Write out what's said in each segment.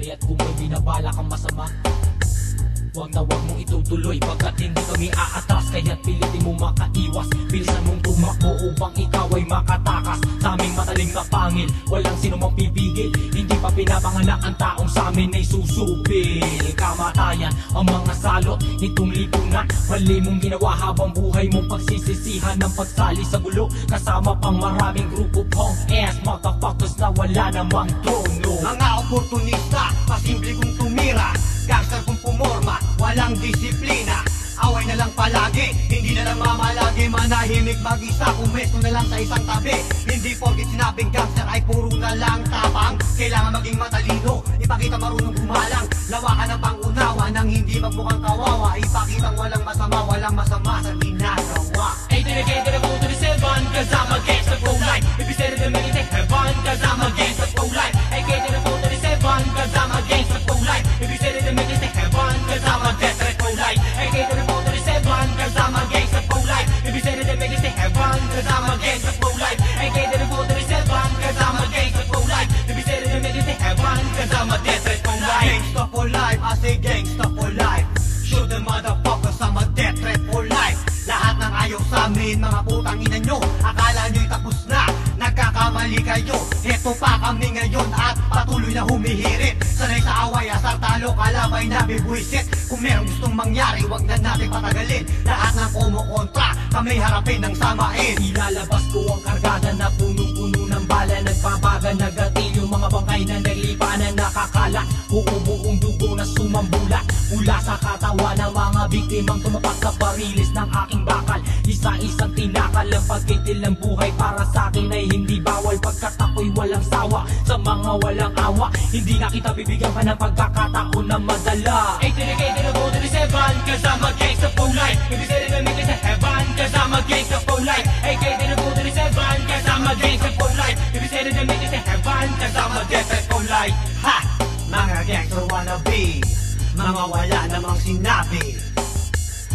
Kaya't kung may binabala kang masama, wag na wag mong itutuloy, pagkat hindi kami aatras. Kaya't pilitin mo makaiwas, bilisan mong tumakbo upang ikaw ay makatakas. Sa aming matalim na pangil, walang sino mang pipigil. Hindi pa pinapanganak ang taong sa amin ay susupil. Kamatayan ang mga salot nitong lipunan. Mali mong ginawa habang buhay mong pagsisisihan ng pagsali sa gulo, kasama pang maraming grupo pong ass motherfuckers na wala namang tono. Mga oportunista, pasimple kong tumira, gangster kong pumorma, walang disiplina. Away na lang palagi, hindi na lang mamalagi. Manahimik mag-isa, pumesto na lang sa isang tabi. Hindi porkit sinabing gangster ay puro na lang tapang. Kailangan maging matalino, ipakita marunong gumalang. Lawakan ang pangunawa nang hindi magmukhang kawawa. Ipakitang walang masama sa ginagawa. Ay dedicated to the seven, cause I'm against the pro-life. If you said it to make it take heaven, cause I'm against the pro-life. Ay dedicated to the seven, cause I'm against the pro-life. If you said it to make it take heaven, cause I'm against the pro-life. Ay dedicated to the seven, cause I'm against the pro-life. If you said it to make it take heaven, cause I'm against the pro-life. Ay dedicated to the seven, cause I'm against the pro-life. If you said it to make it take heaven, cause I'm against the pro-life. Gangsta for life, I say gangsta for life. Shoot the motherfuckers, I'm a death threat for life. Lahat ng ayaw sa amin, mga putang ina nyo, akala nyo'y tapos na, nagkakamali kayo. Heto pa kami ngayon at patuloy na humihirit. Sanay sa away, asar talo, kalabay na bibwisit. Kung merong gustong mangyari, wag na natin patagalin. Lahat ng kumukontra, kami harapin ng samain. Ilalabas ko ang kargada na punong-puno ng bala. Nagbabaga, nagatilyo, mga bangkay na naglipa na nakakala. Buong dugo na sumambula mula sa katawan ng mga biktimang tumapak sa barilis ng aking bakal. Isa-isang tinakal ang pagkitil ng buhay. Para sa akin ay hindi bawal, pagkat ako'y walang sawa sa mga walang awa. Hindi na kita bibigyan pa ng pagkakataon na madala. Ay dedicated to go to the seven, cause I'm against the pro-life. If you said it to make it to heaven, cause I'm against the pro-life. Ay dedicated to go to the seven, cause I'm against the pro-life. If you said it to make it to heaven, cause I'm against the pro-life. Ha! Mga gangster wannabe, mga wala namang sinabi.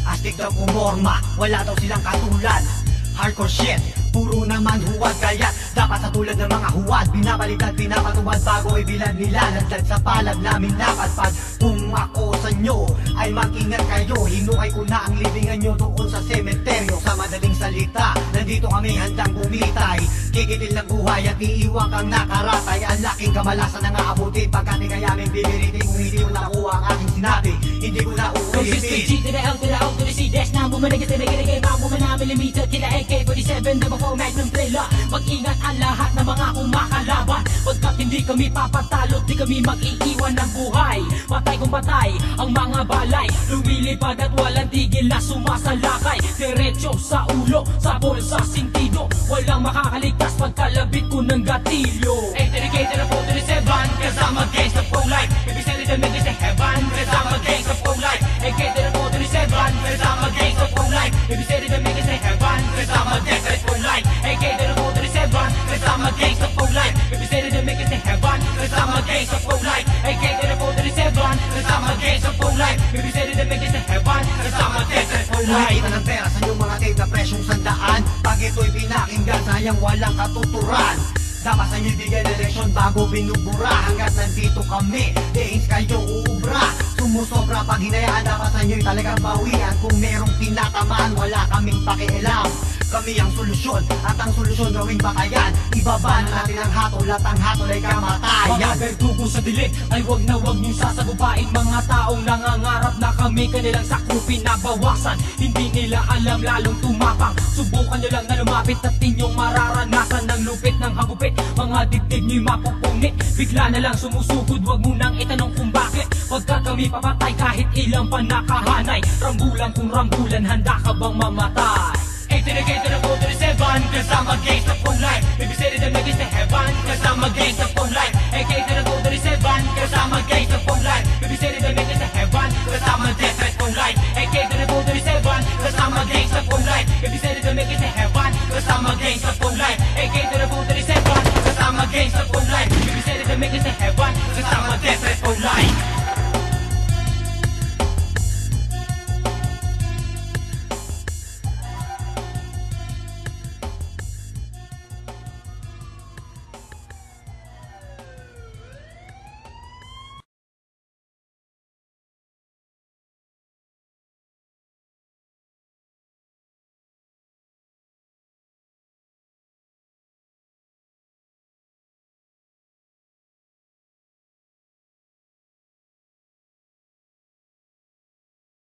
Astig daw pumorma, wala daw silang katulad. Hardcore shit, puro naman huwad. Kaya dapat sa tulad ng mga huwad, binabaliktad, pinapatuwad bago ibilad nila. Nagdad sa palad namin napadpad. Kung ako sa nyo ay mag-ingat kayo, hinukay ko na ang libingan nyo doon sa sementeryo. Sa madaling salita, nandito kami handang bumitay. Kikitil ng buhay at iiwan kang nakaratay. Ang laking kamalasan na aabutin, pagkat ikayaming bibiritin. Kung hindi mo nakuha ang aking sinabi, hindi ko na uulitin. G to the L to the O to the C, dash na bumanagay sa nagigay. Mamuma na millimeter, kila AK-47, double 4 magnum trailer. Mag-ingat ang lahat ng mga kumakalaban, pagkat hindi kami papatalo, di kami mag-iiwan ng buhay. Patay kung patay ang mga balay, lumilipad at walang tigil na sumasalakay. Diretso sa ulo, sa bulsa, sintido, walang makakaligtas pagkalabit ko ng gatilyo. Ay dedicated to the seven, cause I'm against the pro-life. If you said it to make it to heaven, cause I'm against the pro-life. Ay dedicated to the seven, cause I'm against the pro-life. If you said it to make it to heaven, cause I'm against the pro-life. Ay dedicated to the seven, cause I'm against the pro-life. If you said it to make it to heaven, cause I'm against the pro-life. Ay dedicated to the seven, cause I'm against the pro-life. If you said it to make it to heaven, cause I'm against the pro-life. Nakita ng pera sa inyong mga tape na presyong sandaan. Pag ito'y pinakinggan, sayang walang katuturan. Dapat sa inyo bigyan ng leksyon bago binubura. Hanggat nandito kami, days kayo uubra. Sumusobra pag hinayaan, dapat sa inyo'y talagang bawian. Kung merong tinatamaan, wala kaming pakialam. Kami ang solusyon, at ang solusyon gawing bakayan. Ibaba na natin ang hatol, at ang hatol ay kamatayan. Mga berdugo sa dilim ay wag na wag niyong sasagupain. Mga taong nangangarap na kami kanilang sakupin na bawasan. Hindi nila alam, lalong tumapang. Subukan nyo lang na lumapit at inyong mararanasan ng lupit ng hagupit. Mga dibdib nyo'y mapupunit, bigla na lang sumusugod. Wag mo nang itanong kung bakit, pagkat kami papatay kahit ilang pa nakahanay. Rambulan kung rambulan, handa ka bang mamatay? Ay dedicated to the seven, cause I'm against the pro-life. If you said it to make it to heaven, cause I'm against the